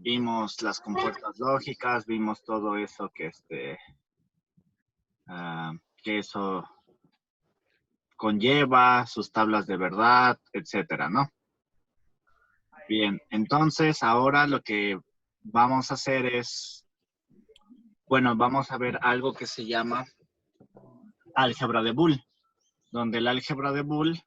vimos las compuertas lógicas, vimos todo eso que eso conlleva, sus tablas de verdad, etcétera, ¿no? Bien, entonces ahora lo que vamos a hacer es, bueno, vamos a ver algo que se llama álgebra de Boole, donde el álgebra de Boole,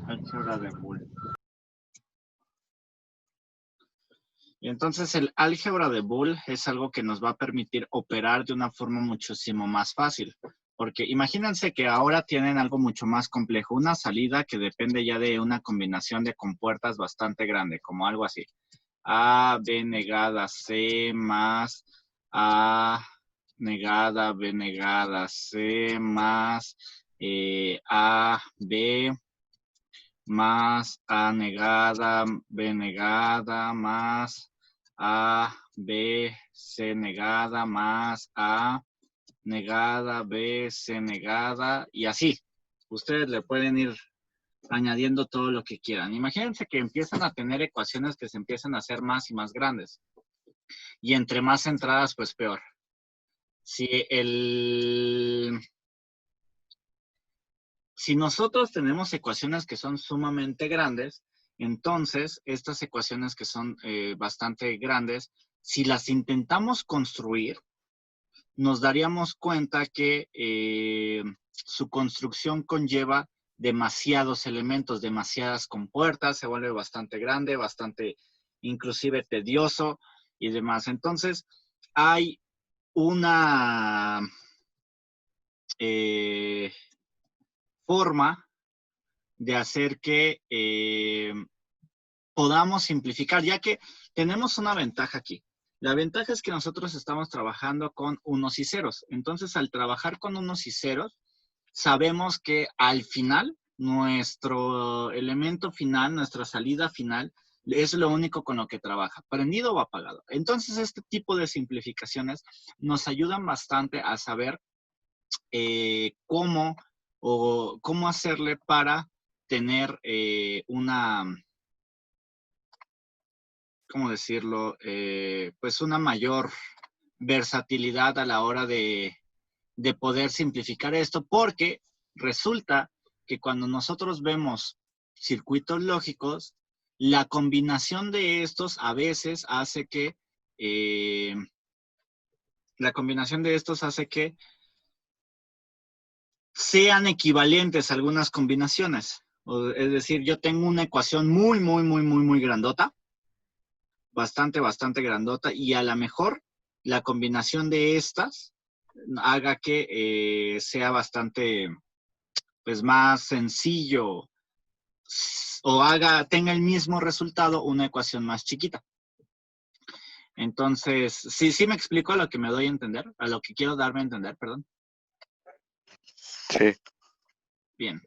álgebra de Boole. Y entonces el álgebra de Boole es algo que nos va a permitir operar de una forma muchísimo más fácil. Porque imagínense que ahora tienen algo mucho más complejo, una salida que depende ya de una combinación de compuertas bastante grande, como algo así. A, B negada, C más A negada, B negada, C más A, B más A negada, B negada, más A, B, C negada, más A negada, B, C negada, y así. Ustedes le pueden ir añadiendo todo lo que quieran. Imagínense que empiezan a tener ecuaciones que se empiezan a hacer más y más grandes. Y entre más entradas, pues peor. Si nosotros tenemos ecuaciones que son sumamente grandes, entonces estas ecuaciones que son bastante grandes, si las intentamos construir, nos daríamos cuenta que su construcción conlleva demasiados elementos, demasiadas compuertas, se vuelve bastante grande, bastante inclusive tedioso y demás. Entonces, hay una forma de hacer que podamos simplificar, ya que tenemos una ventaja aquí. La ventaja es que nosotros estamos trabajando con unos y ceros. Entonces, al trabajar con unos y ceros, sabemos que al final, nuestro elemento final, nuestra salida final, es lo único con lo que trabaja, prendido o apagado. Entonces, este tipo de simplificaciones nos ayudan bastante a saber cómo hacerle para tener ¿cómo decirlo? Pues una mayor versatilidad a la hora de poder simplificar esto, porque resulta que cuando nosotros vemos circuitos lógicos, la combinación de estos a veces hace que sean equivalentes a algunas combinaciones. Es decir, yo tengo una ecuación muy grandota, bastante grandota, y a lo mejor la combinación de estas haga que sea bastante, pues, más sencillo o tenga el mismo resultado una ecuación más chiquita. Entonces, sí me explico a lo que me doy a entender, a lo que quiero darme a entender, perdón. Sí. Bien.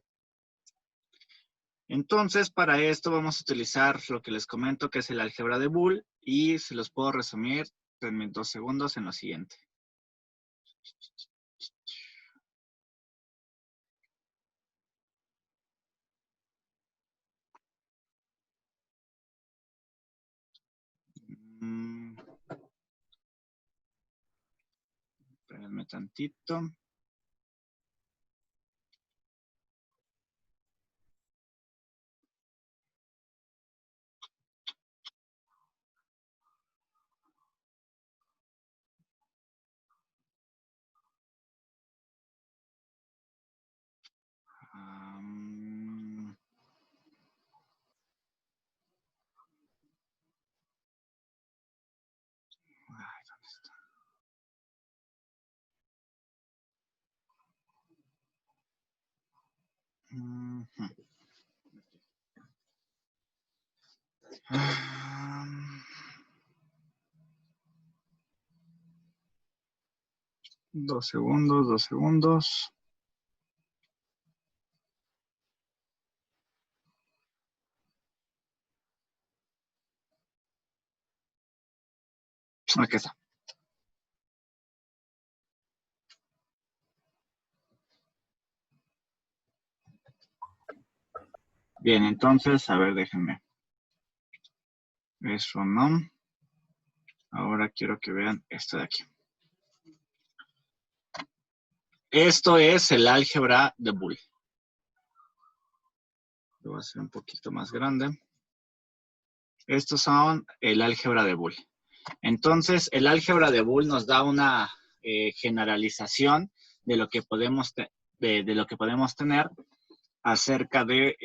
Entonces, para esto vamos a utilizar lo que les comento, que es el álgebra de Boole, y se los puedo resumir en 2 segundos en lo siguiente. Espérenme tantito. ¿Dónde está? Dos segundos. Aquí está. Bien, entonces, a ver, déjenme. Eso no. Ahora quiero que vean esto de aquí. Esto es el álgebra de Boole. Lo voy a hacer un poquito más grande. Estos son el álgebra de Boole. Entonces, el álgebra de Boole nos da una generalización de lo que podemos, de lo que podemos tener acerca de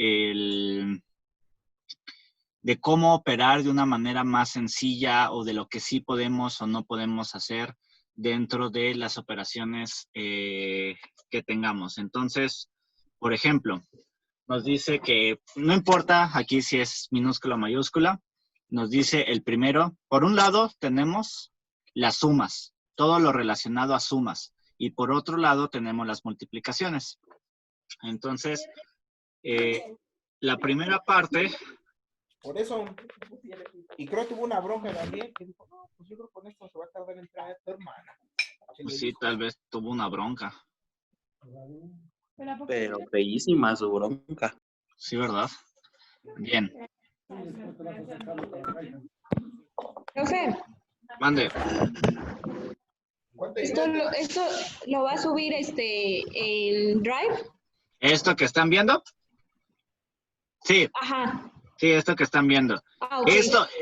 cómo operar de una manera más sencilla o de lo que sí podemos o no podemos hacer dentro de las operaciones que tengamos. Entonces, por ejemplo, nos dice que no importa aquí si es minúscula o mayúscula, nos dice el primero, por un lado tenemos las sumas, todo lo relacionado a sumas, y por otro lado tenemos las multiplicaciones. Entonces, la primera parte... Por eso, y creo que tuvo una bronca también, que dijo, no, pues yo creo que con esto se va a tardar en traer a tu hermana. Pues sí, tal vez tuvo una bronca. Pero bellísima su bronca. Sí, ¿verdad? Bien. Profe, Mande. esto lo va a subir en Drive. ¿Esto que están viendo? Sí, Ajá. sí, esto que están viendo. Ah, ok.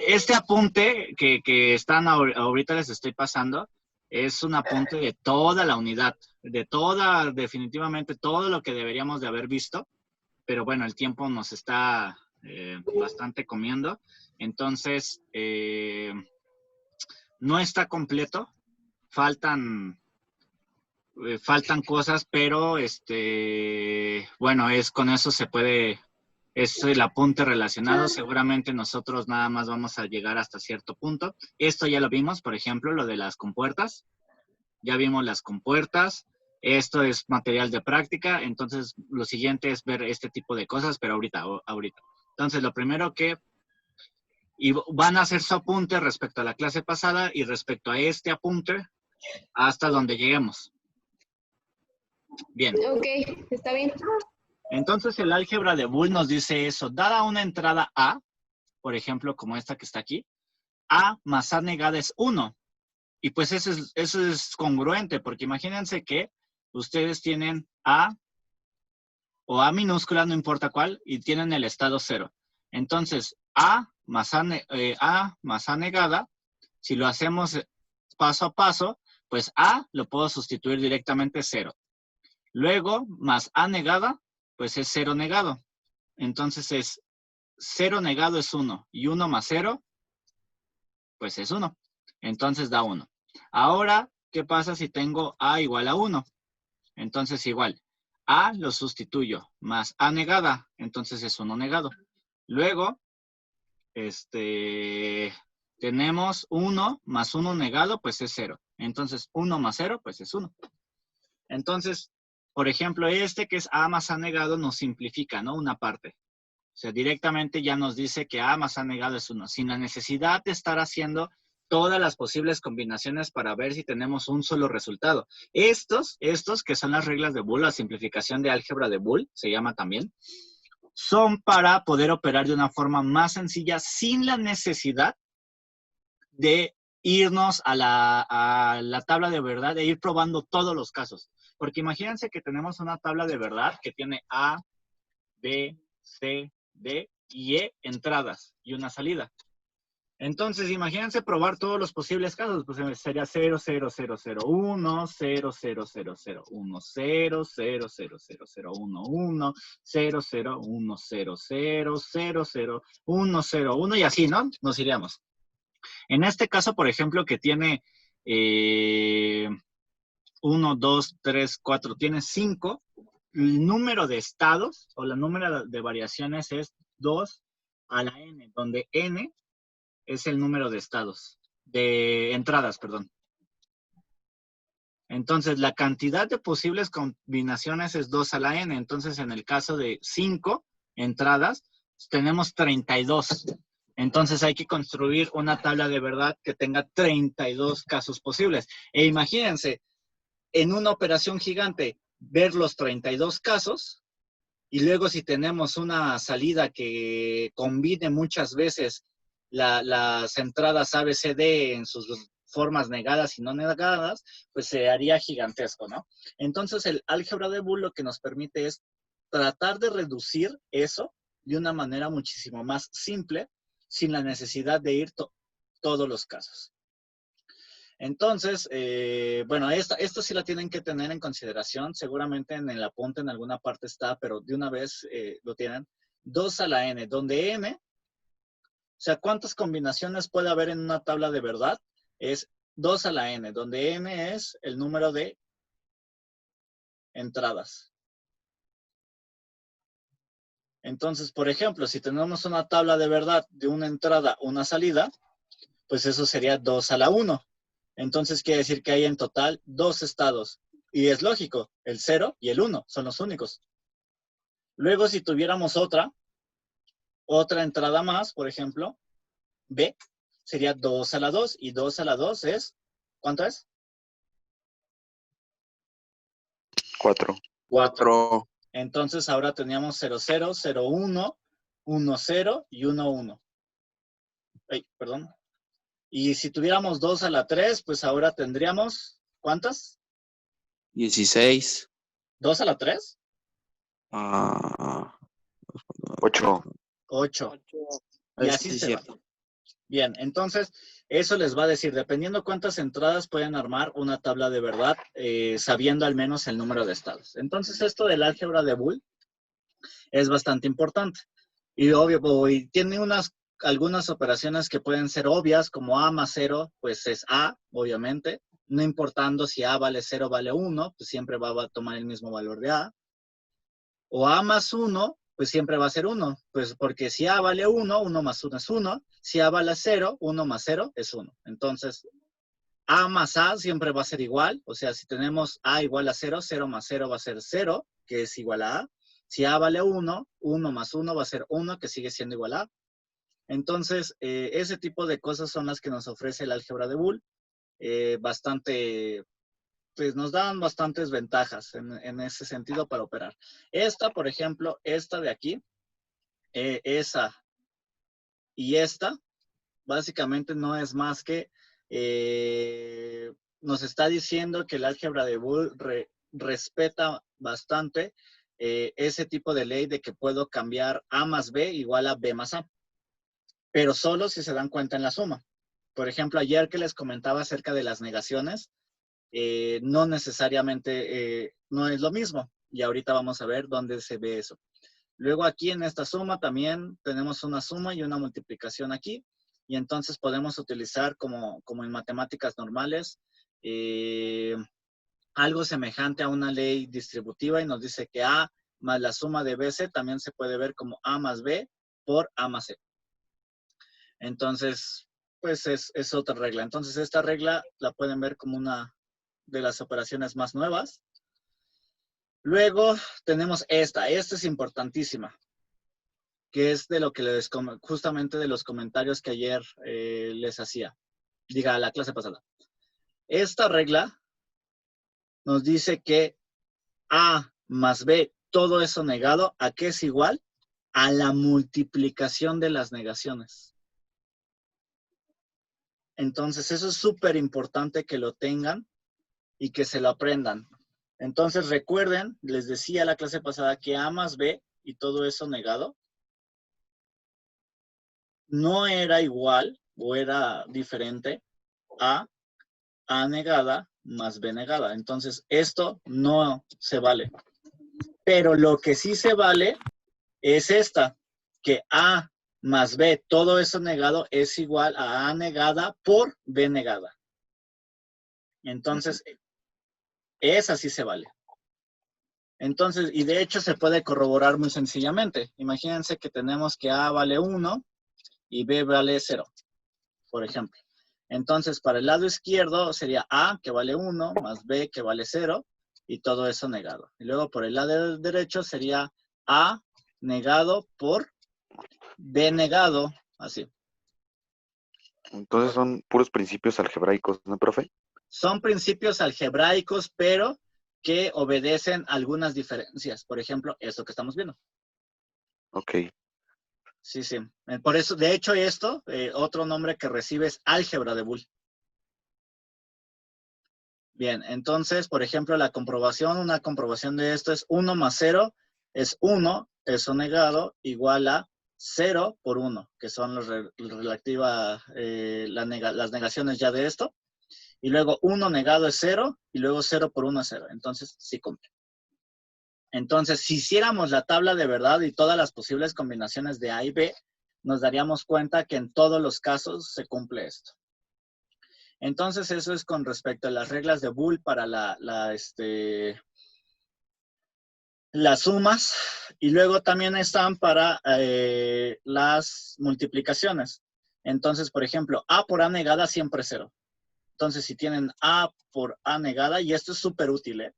Este apunte que están ahorita les estoy pasando es un apunte de toda la unidad, de toda, definitivamente todo lo que deberíamos de haber visto, pero bueno, el tiempo nos está bastante comiendo, entonces no está completo, faltan cosas, pero bueno, con eso se puede, es el apunte relacionado. Seguramente nosotros nada más vamos a llegar hasta cierto punto. Esto ya lo vimos, por ejemplo, lo de las compuertas. Ya vimos las compuertas. Esto es material de práctica. Entonces, lo siguiente es ver este tipo de cosas, pero ahorita. Entonces, lo primero que... Y van a hacer su apunte respecto a la clase pasada y respecto a este apunte hasta donde lleguemos. Bien. Ok, está bien. Entonces el álgebra de Boole nos dice eso. Dada una entrada A, por ejemplo, como esta que está aquí, A más A negada es 1. Y pues eso es congruente, porque imagínense que ustedes tienen A o A minúscula, no importa cuál, y tienen el estado 0. Entonces, A más A negada, si lo hacemos paso a paso, pues A lo puedo sustituir directamente 0. Luego, más A negada, pues es 0 negado. Entonces es 0 negado es 1 y 1 más 0, pues es 1. Entonces da 1. Ahora, ¿qué pasa si tengo A igual a 1? Entonces igual, A lo sustituyo más A negada, entonces es 1 negado. Luego, tenemos 1 más 1 negado, pues es 0. Entonces 1 más 0, pues es 1. Entonces, por ejemplo, que es A más A negado nos simplifica, ¿no? Una parte. O sea, directamente ya nos dice que A más A negado es 1, sin la necesidad de estar haciendo todas las posibles combinaciones para ver si tenemos un solo resultado. Estos que son las reglas de Boole, la simplificación de álgebra de Boole, se llama también, son para poder operar de una forma más sencilla sin la necesidad de irnos a la tabla de verdad e ir probando todos los casos. Porque imagínense que tenemos una tabla de verdad que tiene A, B, C, D y E entradas y una salida. Entonces, imagínense probar todos los posibles casos. Pues sería 0, 0, 0, 0, 1, 0, 0, 0, 0, 1, 0, 0, 0, 0, 0, 1, 1, 0, 0, 1, 0, 0, 0, 0, 1, 0, 1 y así, ¿no? Nos iríamos. En este caso, por ejemplo, que tiene 1, 2, 3, 4, tiene 5, el número de estados o el número de variaciones es 2 a la n, donde n es el número de estados, de entradas, perdón. Entonces, la cantidad de posibles combinaciones es 2 a la n. Entonces, en el caso de 5 entradas, tenemos 32. Entonces, hay que construir una tabla de verdad que tenga 32 casos posibles. E imagínense, en una operación gigante, ver los 32 casos Y luego si tenemos una salida que combine muchas veces las entradas A, B, C, D en sus formas negadas y no negadas, pues se haría gigantesco, ¿no? Entonces el álgebra de Boole lo que nos permite es tratar de reducir eso de una manera muchísimo más simple, sin la necesidad de ir todos los casos. Entonces, bueno, esto sí la tienen que tener en consideración. Seguramente en el apunte en alguna parte está, pero de una vez lo tienen. 2 a la n, donde n, o sea, ¿cuántas combinaciones puede haber en una tabla de verdad? Es 2 a la n, donde n es el número de entradas. Entonces, por ejemplo, si tenemos una tabla de verdad de una entrada, una salida, pues eso sería 2 a la 1. Entonces quiere decir que hay en total 2 estados. Y es lógico, el 0 y el 1 son los únicos. Luego, si tuviéramos otra entrada más, por ejemplo, B, sería 2 a la 2. Y 2 a la 2 es, ¿cuánto es? 4. 4. Entonces ahora teníamos 0, 0, 0, 1, 1, 0 y 1, 1. Ay, perdón. Y si tuviéramos 2 a la 3, pues ahora tendríamos, ¿cuántas? 16. ¿2 a la 3? 8. 8. Y así Sí, se va. cierto. Bien, entonces eso les va a decir, dependiendo cuántas entradas pueden armar una tabla de verdad, sabiendo al menos el número de estados. Entonces esto del álgebra de Boole es bastante importante. Y obvio, y tiene algunas operaciones que pueden ser obvias, como A más 0, pues es A, obviamente. No importando si A vale 0 vale 1, pues siempre va a tomar el mismo valor de A. O A más 1, pues siempre va a ser 1. Pues porque si A vale 1, 1 más 1 es 1. Si A vale 0, 1 más 0 es 1. Entonces, A más A siempre va a ser igual. O sea, si tenemos A igual a 0, 0 más 0 va a ser 0, que es igual a A. Si A vale 1, 1 más 1 va a ser 1, que sigue siendo igual a A. Entonces, ese tipo de cosas son las que nos ofrece el álgebra de Boole. Pues nos dan bastantes ventajas en ese sentido para operar. Esta, por ejemplo, esta de aquí, esa y esta, básicamente no es más que nos está diciendo que el álgebra de Boole respeta bastante ese tipo de ley de que puedo cambiar A más B igual a B más A, pero solo si se dan cuenta en la suma. Por ejemplo, ayer que les comentaba acerca de las negaciones, no necesariamente no es lo mismo. Y ahorita vamos a ver dónde se ve eso. Luego aquí en esta suma también tenemos una suma y una multiplicación aquí. Y entonces podemos utilizar como en matemáticas normales algo semejante a una ley distributiva y nos dice que A más la suma de BC también se puede ver como A más B por A más C. Entonces, pues es otra regla. Entonces esta regla la pueden ver como una de las operaciones más nuevas. Luego tenemos esta es importantísima, que es de lo que justamente de los comentarios que ayer les hacía, la clase pasada. Esta regla nos dice que A más B, todo eso negado, ¿a qué es igual? A la multiplicación de las negaciones. Entonces, eso es súper importante que lo tengan y que se lo aprendan. Entonces, recuerden, les decía la clase pasada que A más B y todo eso negado no era igual o era diferente a A negada más B negada. Entonces, esto no se vale. Pero lo que sí se vale es esta, que A más B, todo eso negado, es igual a A negada por B negada. Entonces, esa sí se vale. Entonces, y de hecho se puede corroborar muy sencillamente. Imagínense que tenemos que A vale 1 y B vale 0, por ejemplo. Entonces, para el lado izquierdo sería A, que vale 1, más B, que vale 0, y todo eso negado. Y luego por el lado derecho sería A negado por B negado, así. Entonces son puros principios algebraicos, ¿no, profe? Son principios algebraicos, pero que obedecen algunas diferencias. Por ejemplo, esto que estamos viendo. Ok. Sí, sí. Por eso, de hecho, esto, otro nombre que recibe es álgebra de Boole. Bien, entonces, por ejemplo, la comprobación, una comprobación de esto es 1 más 0 es 1, eso negado, igual a 0 por 1, que son las las negaciones ya de esto. Y luego 1 negado es 0, y luego 0 por 1 es 0. Entonces, sí cumple. Entonces, si hiciéramos la tabla de verdad y todas las posibles combinaciones de A y B, nos daríamos cuenta que en todos los casos se cumple esto. Entonces, eso es con respecto a las reglas de Boole para las sumas. Y luego también están para las multiplicaciones. Entonces, por ejemplo, A por A negada siempre es 0. Entonces, si tienen A por A negada, y esto es súper útil,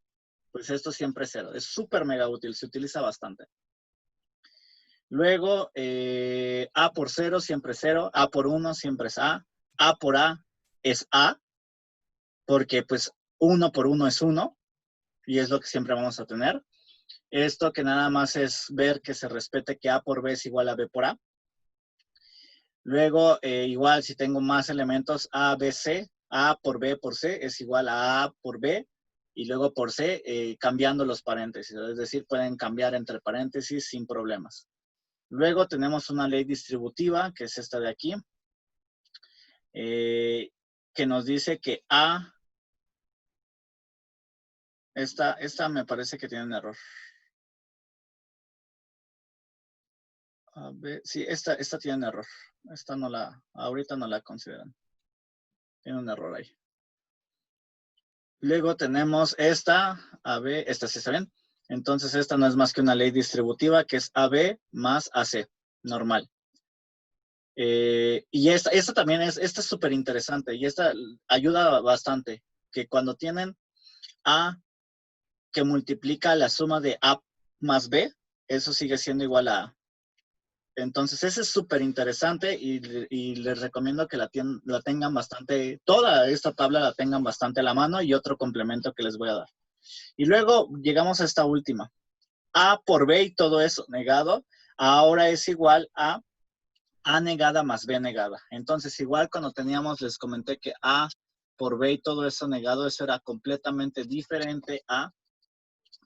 pues esto siempre es 0. Es súper mega útil, se utiliza bastante. Luego, A por 0 siempre es 0. A por 1 siempre es A. A por A es A, porque pues 1 por 1 es 1, y es lo que siempre vamos a tener. Esto que nada más es ver que se respete que A por B es igual a B por A. Luego, igual si tengo más elementos, A, B, C, A por B por C es igual a A por B, y luego por C, cambiando los paréntesis. Es decir, pueden cambiar entre paréntesis sin problemas. Luego tenemos una ley distributiva, que es esta de aquí, que nos dice que A, esta me parece que tiene un error. A ver, sí, esta tiene un error. Esta no ahorita no la consideran. Tiene un error ahí. Luego tenemos esta, AB, esta sí está bien. Entonces esta no es más que una ley distributiva, que es AB más AC, normal. Y esta también esta es súper interesante, y esta ayuda bastante, que cuando tienen A que multiplica la suma de A más B, eso sigue siendo igual a A. Entonces, ese es súper interesante, y les recomiendo que la tengan bastante, toda esta tabla la tengan bastante a la mano, y otro complemento que les voy a dar. Y luego llegamos a esta última. A por B y todo eso negado, ahora es igual a A negada más B negada. Entonces, igual cuando les comenté que A por B y todo eso negado, eso era completamente diferente a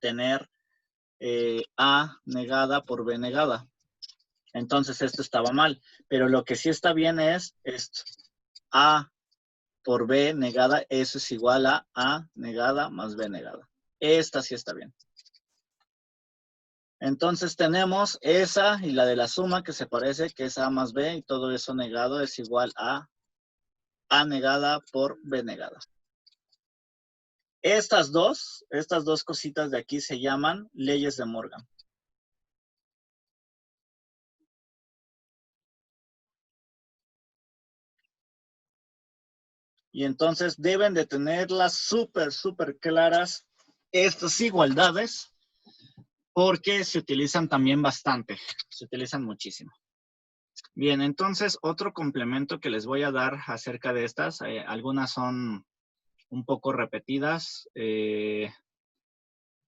tener A negada por B negada. Entonces, esto estaba mal. Pero lo que sí está bien es esto. A por B negada, eso es igual a A negada más B negada. Esta sí está bien. Entonces, tenemos esa y la de la suma, que se parece, que es A más B, y todo eso negado es igual a A negada por B negada. Estas dos cositas de aquí se llaman leyes de Morgan. Y entonces deben de tenerlas súper, súper claras estas igualdades, porque se utilizan también bastante, se utilizan muchísimo. Bien, entonces otro complemento que les voy a dar acerca de estas, algunas son un poco repetidas,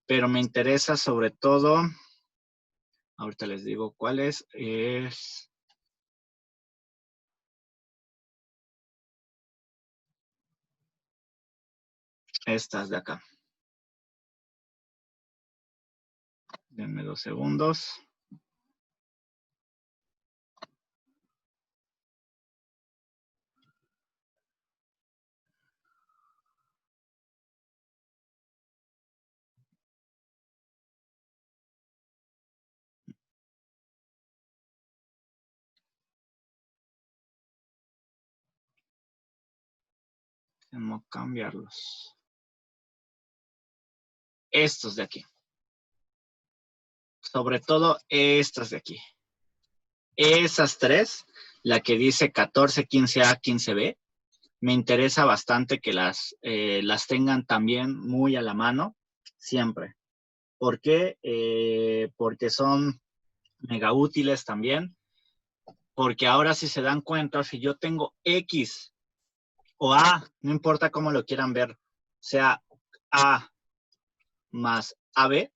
pero me interesa sobre todo, ahorita les digo cuáles, es estas de acá. Denme 2 segundos. Tengo que cambiarlos. Estos de aquí. Sobre todo estas de aquí. Esas tres, la que dice 14, 15A, 15B, me interesa bastante que las tengan también muy a la mano, siempre. ¿Por qué? Porque son mega útiles también. Porque ahora, si se dan cuenta, si yo tengo X o A, no importa cómo lo quieran ver, sea A más AB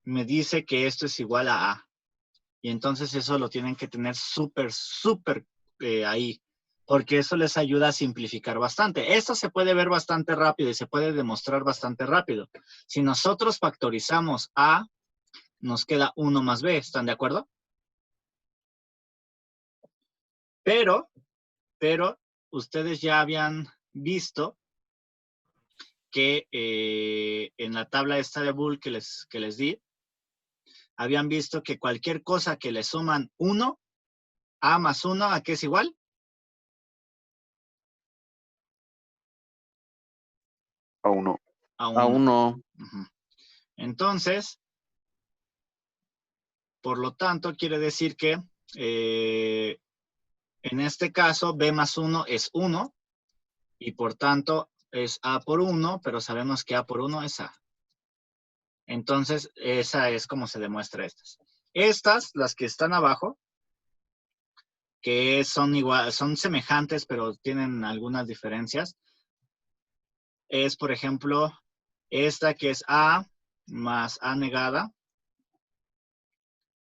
me dice que esto es igual a A. Y entonces eso lo tienen que tener súper ahí, porque eso les ayuda a simplificar bastante. Esto se puede ver bastante rápido y se puede demostrar bastante rápido. Si nosotros factorizamos A, nos queda 1 más B, ¿están de acuerdo? Pero ustedes ya habían visto que en la tabla esta de Boole que les di, habían visto que cualquier cosa que le suman 1, A más 1, ¿a qué es igual? A 1. A A 1. 1. Entonces, por lo tanto, quiere decir que en este caso, B más 1 es 1 y por tanto es A por 1, pero sabemos que A por 1 es A. Entonces, esa es como se demuestra estas. Estas, las que están abajo, que son igual, son semejantes, pero tienen algunas diferencias, es, por ejemplo, esta que es A más A negada,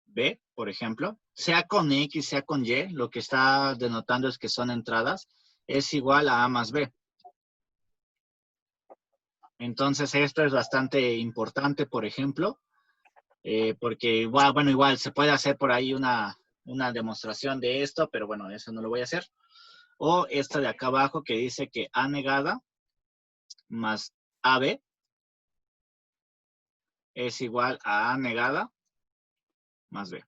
B, por ejemplo, sea con X, sea con Y, lo que está denotando es que son entradas, es igual a A más B. Entonces, esto es bastante importante, por ejemplo, porque igual, bueno, igual se puede hacer por ahí una demostración de esto, pero bueno, eso no lo voy a hacer. O esta de acá abajo que dice que A negada más AB es igual a A negada más B.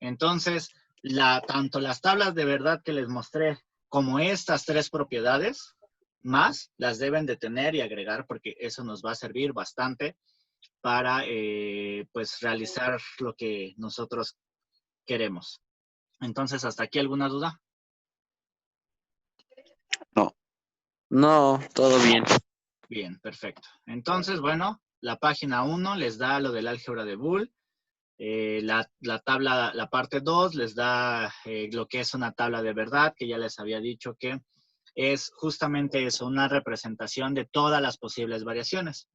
Entonces, tanto las tablas de verdad que les mostré como estas tres propiedades, más las deben de tener y agregar porque eso nos va a servir bastante para pues realizar lo que nosotros queremos. Entonces, ¿hasta aquí alguna duda? No. No, todo bien. Bien, perfecto. Entonces, bueno, la página 1 les da lo del álgebra de Boole. La tabla, la parte 2 les da lo que es una tabla de verdad, que ya les había dicho que es justamente eso, una representación de todas las posibles variaciones.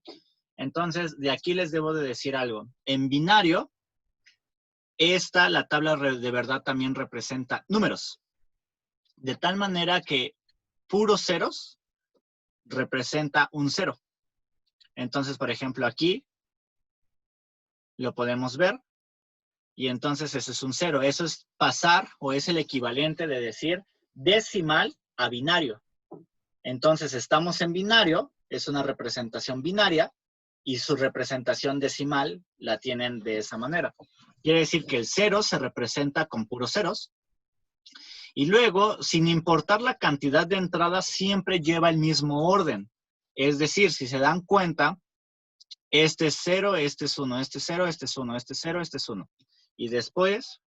Entonces, de aquí les debo de decir algo. En binario, la tabla de verdad también representa números. De tal manera que puros ceros representa un 0. Entonces, por ejemplo, aquí lo podemos ver. Y entonces ese es un 0. Eso es pasar o es el equivalente de decir decimal a binario. Entonces estamos en binario, es una representación binaria y su representación decimal la tienen de esa manera. Quiere decir que el 0 se representa con puros ceros. Y luego, sin importar la cantidad de entradas, siempre lleva el mismo orden. Es decir, si se dan cuenta, este es 0, este es 1, este es 0, este es 1, este es 0, este es 1. Y después,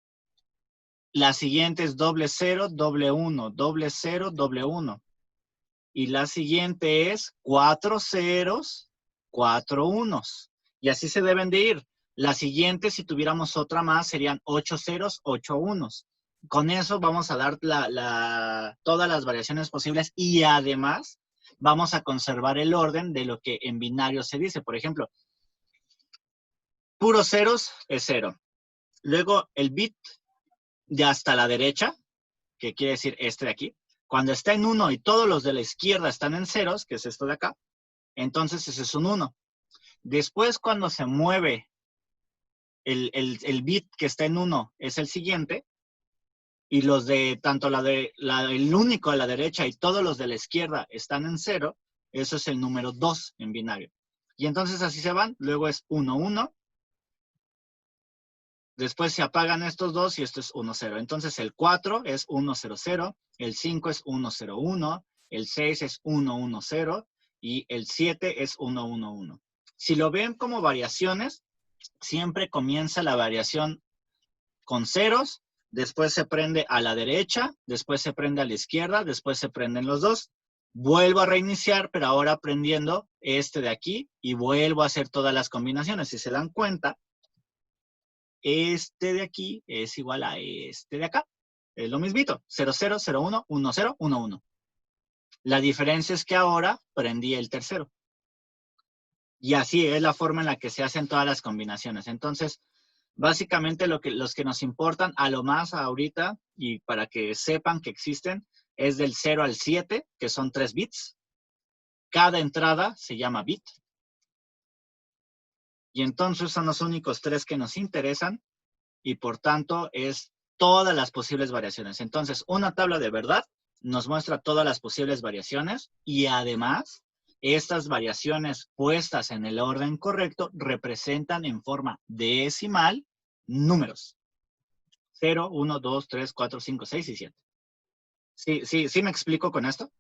la siguiente es doble 0, doble 1, doble 0, doble 1. Y la siguiente es 4 ceros, 4 unos. Y así se deben de ir. La siguiente, si tuviéramos otra más, serían 8 ceros, 8 unos. Con eso vamos a dar todas las variaciones posibles y además vamos a conservar el orden de lo que en binario se dice. Por ejemplo, puros ceros es 0. Luego el bit de hasta la derecha, que quiere decir este de aquí, cuando está en 1 y todos los de la izquierda están en ceros, que es esto de acá, entonces ese es un 1. Después, cuando se mueve el bit que está en 1 es el siguiente, y los de tanto el único a la derecha y todos los de la izquierda están en 0, eso es el número 2 en binario. Y entonces así se van, luego es 1, 1, después se apagan estos dos y esto es 1, 0. Entonces el 4 es 1, 0, 0, el 5 es 1, 0, 1, el 6 es 1, 1, 0 y el 7 es 1, 1, 1. Si lo ven como variaciones, siempre comienza la variación con ceros, después se prende a la derecha, después se prende a la izquierda, después se prenden los dos. Vuelvo a reiniciar, pero ahora prendiendo este de aquí y vuelvo a hacer todas las combinaciones. Si se dan cuenta, este de aquí es igual a este de acá. Es lo mismito. 0, 0, 0, 1, 1, 0, 1, 1. La diferencia es que ahora prendí el tercero. Y así es la forma en la que se hacen todas las combinaciones. Entonces, básicamente los que nos importan a lo más ahorita, y para que sepan que existen, es del 0 al 7, que son 3 bits. Cada entrada se llama bit. Y entonces son los únicos 3 que nos interesan, y por tanto es todas las posibles variaciones. Entonces, una tabla de verdad nos muestra todas las posibles variaciones, y además, estas variaciones puestas en el orden correcto representan en forma decimal números. 0, 1, 2, 3, 4, 5, 6 y 7. ¿Sí me explico con esto?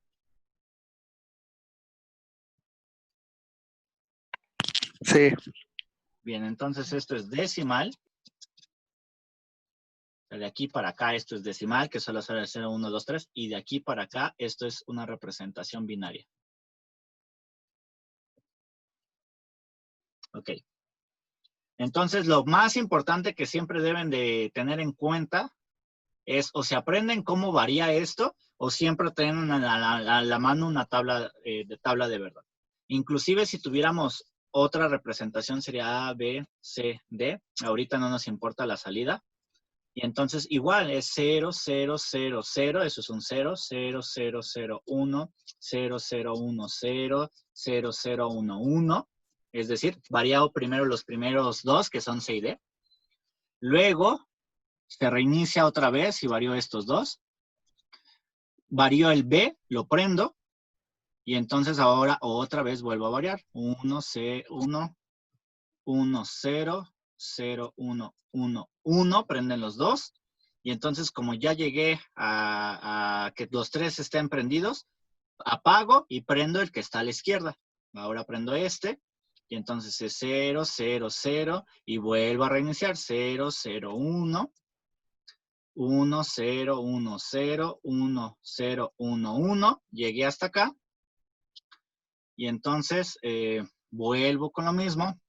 Sí. Bien, entonces esto es decimal. De aquí para acá esto es decimal, que solo será 0, 1, 2, 3. Y de aquí para acá esto es una representación binaria. Ok. Entonces, lo más importante que siempre deben de tener en cuenta es o se aprenden cómo varía esto o siempre tienen a la mano una tabla de verdad. Inclusive si tuviéramos otra representación sería A, B, C, D. Ahorita no nos importa la salida. Y entonces igual es 0, 0, 0, 0. Eso es un 0, 0, 0, 0, 1, 0, 0, 1, 0, 0, 0, 1, 1. Es decir, variado primero los primeros dos, que son C y D. Luego, se reinicia otra vez y varió estos dos. Varió el B, lo prendo. Y entonces ahora otra vez vuelvo a variar. 1, C, 1, 1, 0, 0, 1, 1, 1. Prenden los dos. Y entonces como ya llegué a que los tres estén prendidos, apago y prendo el que está a la izquierda. Ahora prendo este. Y entonces es 0, 0, 0. Y vuelvo a reiniciar. 0, 0, 1. 1, 0, 1, 0, 1, 0, 1, 1. Llegué hasta acá. Y entonces vuelvo con lo mismo.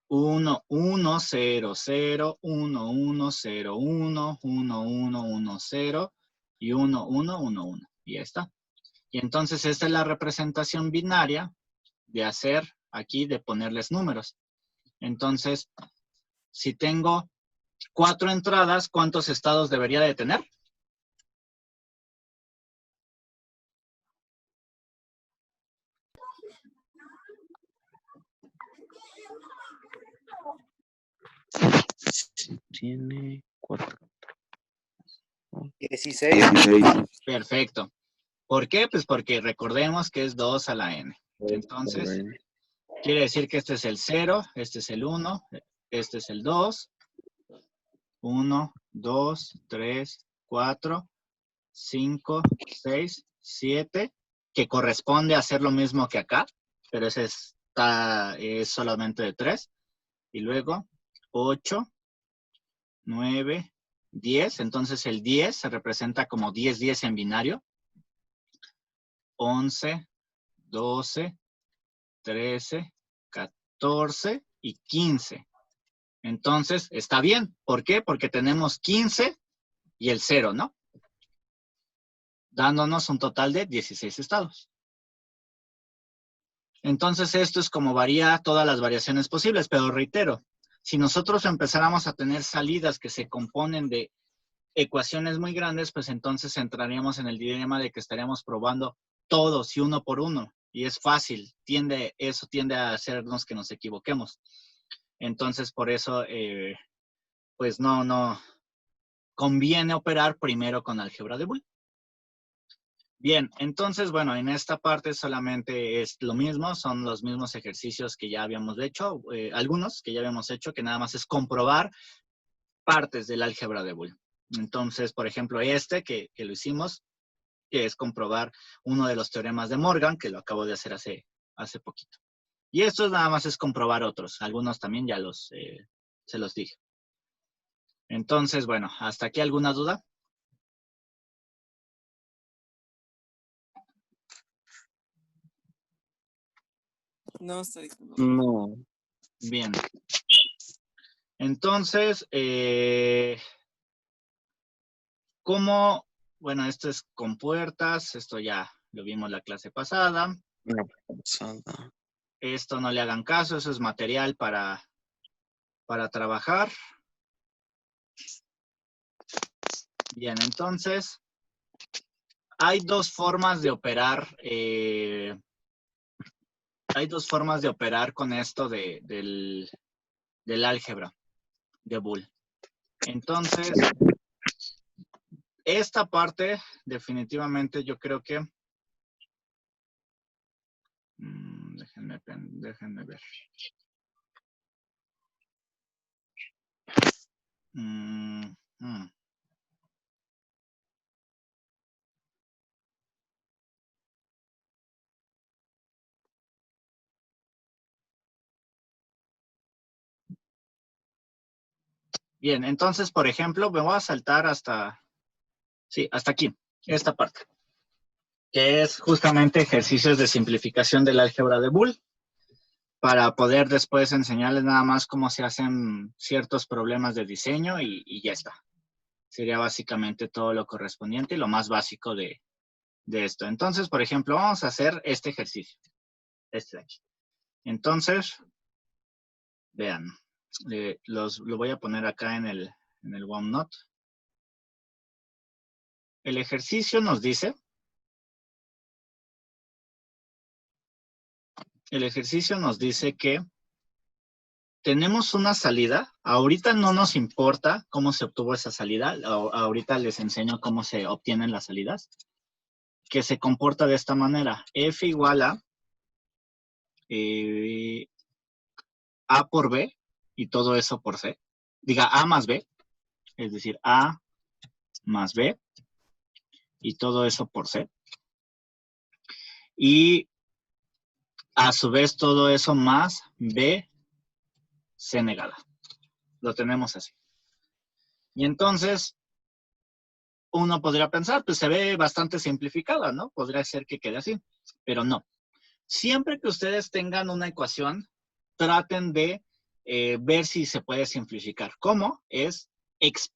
1, 1, 0, 0, 1, 1, 0, 1, 1, 1, 1, 0 y 1, 1, 1, 1. Y ya está. Y entonces esta es la representación binaria de hacer aquí, de ponerles números. Entonces, si tengo 4 entradas, ¿cuántos estados debería de tener? Tiene 4. 16. 16. Perfecto. ¿Por qué? Pues porque recordemos que es 2 a la n. Entonces, quiere decir que este es el 0, este es el 1, este es el 2. 1, 2, 3, 4, 5, 6, 7, que corresponde a hacer lo mismo que acá, pero ese es solamente de 3. Y luego 8, 9, 10. Entonces el 10 se representa como 10, 10 en binario. 11, 12, 13, 14 y 15. Entonces, está bien. ¿Por qué? Porque tenemos 15 y el 0, ¿no? Dándonos un total de 16 estados. Entonces, esto es como varía todas las variaciones posibles, pero reitero, si nosotros empezáramos a tener salidas que se componen de ecuaciones muy grandes, pues entonces entraríamos en el dilema de que estaríamos probando todos y uno por uno. Y es fácil, eso tiende a hacernos que nos equivoquemos. Entonces, por eso, pues no conviene operar primero con álgebra de Boole. Bien, entonces, bueno, en esta parte solamente es lo mismo, son los mismos ejercicios que ya habíamos hecho, algunos que ya habíamos hecho, que nada más es comprobar partes del álgebra de Boole. Entonces, por ejemplo, que lo hicimos, que es comprobar uno de los teoremas de Morgan, que lo acabo de hacer hace poquito. Y esto nada más es comprobar otros, algunos también ya se los dije. Entonces, bueno, ¿hasta aquí alguna duda? No, está diciendo. No. Bien. Entonces, ¿cómo? Bueno, esto es con puertas, esto ya lo vimos la clase pasada. Una pasada. Esto no le hagan caso, eso es material para trabajar. Bien, entonces, hay dos formas de operar. Hay dos formas de operar con esto del álgebra de Boole. Entonces, esta parte, definitivamente, yo creo que... déjenme ver. Bien, entonces, por ejemplo, me voy a saltar hasta aquí, esta parte, que es justamente ejercicios de simplificación del álgebra de Boole, para poder después enseñarles nada más cómo se hacen ciertos problemas de diseño y ya está. Sería básicamente todo lo correspondiente y lo más básico de esto. Entonces, por ejemplo, vamos a hacer este ejercicio. Este de aquí. Entonces, vean, lo voy a poner acá en el OneNote. El ejercicio nos dice... El ejercicio nos dice que tenemos una salida. Ahorita no nos importa cómo se obtuvo esa salida. Ahorita les enseño cómo se obtienen las salidas. Que se comporta de esta manera. F igual a por B y todo eso por C. Diga A más B. Es decir, A más B y todo eso por C. Y a su vez todo eso más B, C negada. Lo tenemos así. Y entonces, uno podría pensar, pues se ve bastante simplificada, ¿no? Podría ser que quede así, pero no. Siempre que ustedes tengan una ecuación, traten de ver si se puede simplificar. ¿Cómo? Es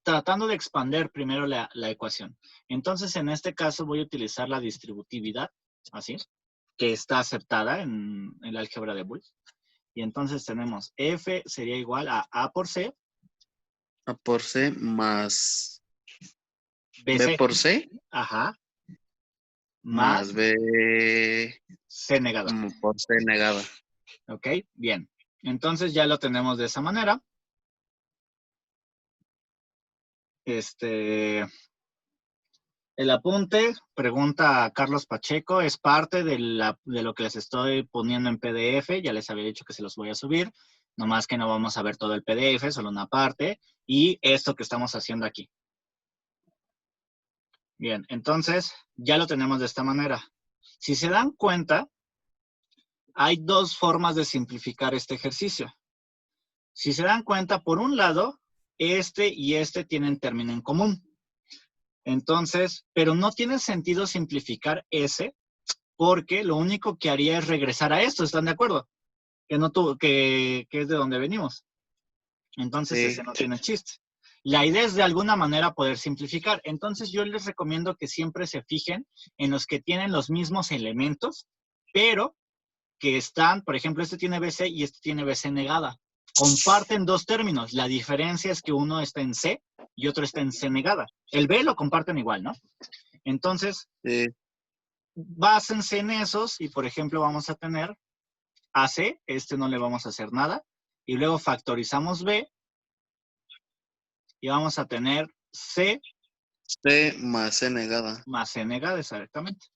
tratando de expander primero la ecuación. Entonces, en este caso voy a utilizar la distributividad, así, que está aceptada en el álgebra de Boole. Y entonces tenemos F sería igual a A por C. A por C más BC. B por C. Ajá. Más B C negada. por C negada. Ok, bien. Entonces ya lo tenemos de esa manera. El apunte, pregunta a Carlos Pacheco, es parte de lo que les estoy poniendo en PDF. Ya les había dicho que se los voy a subir. Nomás que no vamos a ver todo el PDF, solo una parte. Y esto que estamos haciendo aquí. Bien, entonces ya lo tenemos de esta manera. Si se dan cuenta, hay dos formas de simplificar este ejercicio. Si se dan cuenta, por un lado, este y este tienen término en común. Entonces, pero no tiene sentido simplificar ese, porque lo único que haría es regresar a esto, ¿están de acuerdo? Que es de donde venimos. Entonces, sí, ese no tiene chiste. La idea es de alguna manera poder simplificar. Entonces, yo les recomiendo que siempre se fijen en los que tienen los mismos elementos, pero que están, por ejemplo, este tiene BC y este tiene BC negada. Comparten dos términos. La diferencia es que uno está en C y otro está en C negada. El B lo comparten igual, ¿no? Entonces, básense en esos y, por ejemplo, vamos a tener AC, este no le vamos a hacer nada, y luego factorizamos B y vamos a tener C más C negada. Más C negada, exactamente.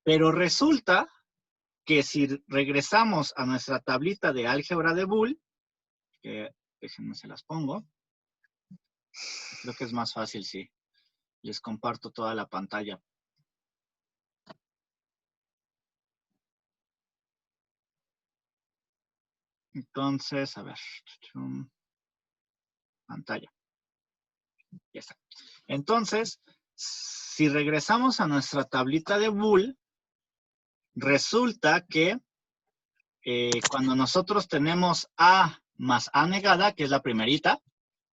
Pero resulta que si regresamos a nuestra tablita de álgebra de Boole, que déjenme se las pongo, creo que es más fácil si les comparto toda la pantalla. Entonces, a ver, pantalla. Ya está. Entonces, si regresamos a nuestra tablita de Boole, resulta que cuando nosotros tenemos A más A negada, que es la primerita,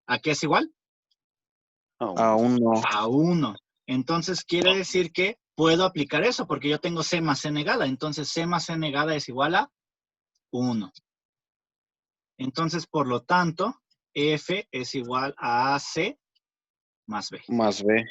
¿a qué es igual? A 1. A 1. Entonces quiere decir que puedo aplicar eso porque yo tengo C más C negada. Entonces, C más C negada es igual a 1. Entonces, por lo tanto, F es igual a C más B. Más B.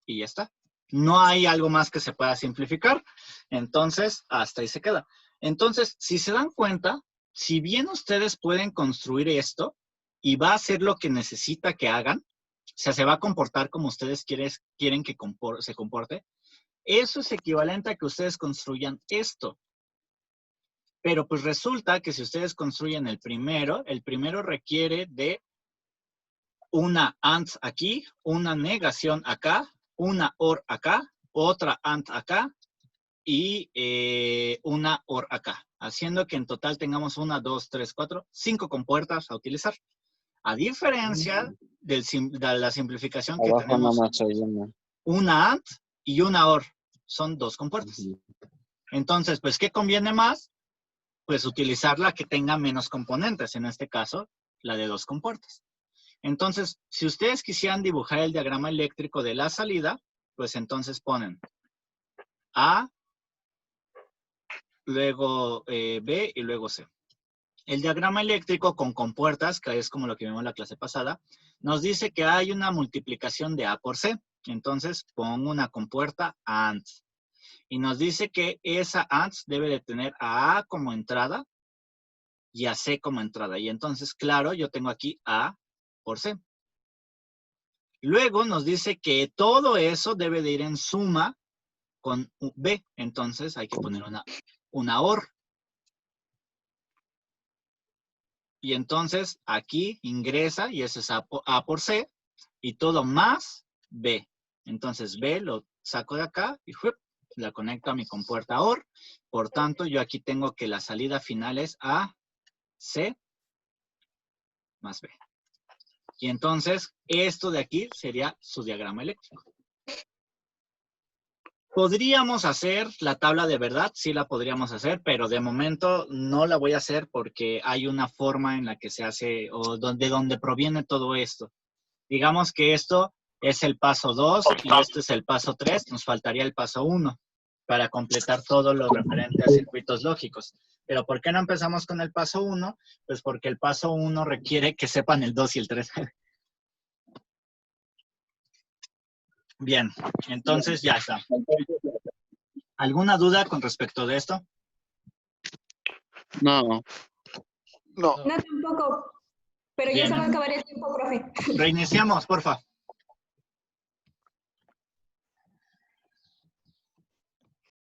Y ya está. No hay algo más que se pueda simplificar. Entonces, hasta ahí se queda. Entonces, si se dan cuenta, si bien ustedes pueden construir esto y va a hacer lo que necesita que hagan, o sea, se va a comportar como ustedes quieren que se comporte, eso es equivalente a que ustedes construyan esto. Pero pues resulta que si ustedes construyen el primero requiere de una AND aquí, una negación acá, una OR acá, otra AND acá y una OR acá. Haciendo que en total tengamos 1, 2, 3, 4, 5 compuertas a utilizar. A diferencia de la simplificación que Abajo tenemos nomás hay una. una AND y una OR. Son 2 compuertas. Entonces, pues, ¿qué conviene más? Pues utilizar la que tenga menos componentes. En este caso, la de 2 compuertas. Entonces, si ustedes quisieran dibujar el diagrama eléctrico de la salida, pues entonces ponen A, luego B y luego C. El diagrama eléctrico con compuertas, que es como lo que vimos en la clase pasada, nos dice que hay una multiplicación de A por C. Entonces, pongo una compuerta AND. Y nos dice que esa AND debe de tener a A como entrada y a C como entrada. Y entonces, claro, yo tengo aquí A por C. Luego nos dice que todo eso debe de ir en suma con B. Entonces hay que poner una OR. Y entonces aquí ingresa y eso es A por C y todo más B. Entonces B lo saco de acá y la conecto a mi compuerta OR. Por tanto, yo aquí tengo que la salida final es A, C más B. Y entonces, esto de aquí sería su diagrama eléctrico. ¿Podríamos hacer la tabla de verdad? Sí la podríamos hacer, pero de momento no la voy a hacer porque hay una forma en la que se hace, o de donde proviene todo esto. Digamos que esto es el paso 2 y este es el paso 3. Nos faltaría el paso 1 para completar todo lo referente a circuitos lógicos. Pero ¿por qué no empezamos con el paso 1? Pues porque el paso 1 requiere que sepan el 2 y el 3. Bien, entonces ya está. ¿Alguna duda con respecto de esto? No. No. No, tampoco. Pero Bien. ya se va a acabar el tiempo, profe. Reiniciamos, porfa.